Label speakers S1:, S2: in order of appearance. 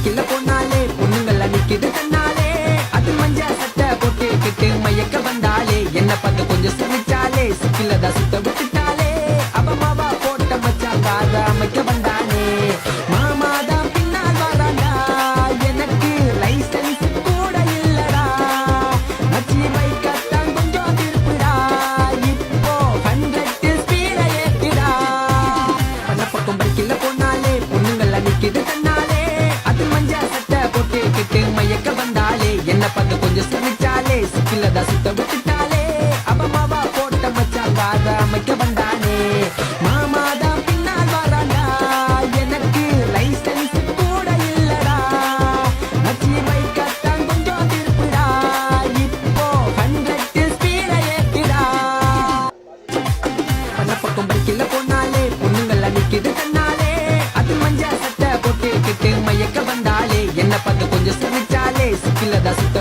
S1: பைக்கில போனாலே பொண்ணுங்கள நிக்குது கண்ணாலே அது மஞ்ச சட்டை போட்டுக்கிட்டு மயக்க வந்தாலே என்ன பார்த்து கொஞ்சம் சிரிச்சாலே சிக்கிலதா சுத்த விட்டுட்டாலே அவ மாவா போட்ட மச்சாங்க அத அமைக்க வந்தானே மாமாதான் பின்னால் வராண்டா எனக்கு லைசன்ஸ் கூட இல்லடா மச்சி பைக்கத்தான் கொஞ்சம் திருப்புடா இப்போ 100 ஸ்பீட ஏத்துடா பண்ண பக்கம் பைக்கில போனாலே பொண்ணுங்கள நிக்குது கண்ணாலே அது மஞ்ச சட்டை போட்டுக்கிட்டு மயக்க வந்தாலே என்ன பார்த்து கொஞ்சம் சிரிச்சாலே சிக்கிலதா சுத்த விட்டுட்டாலே அவ மாவா போட்ட மச்சாங்க அத அமைக்க வந்தானே மாமாதான் பின்னால் வராண்டா எனக்கு லைசன்ஸ் கூட இல்லடா மச்சி பைக்கத்தான் கொஞ்சம் திருப்புடா இப்போ 100 ஸ்பீட ஏத்துடா பண்ண பக்கம் பைக்கில போனாலே பொண்ணுங்கள நிக்குது கண்ணாலே அது மஞ்ச சட்டை போட்டுக்கிட்டு மயக்க வந்தாலே என்ன பார்த்து கொஞ்சம் சிரிச்சாலே சிக்கிலதா சுத்த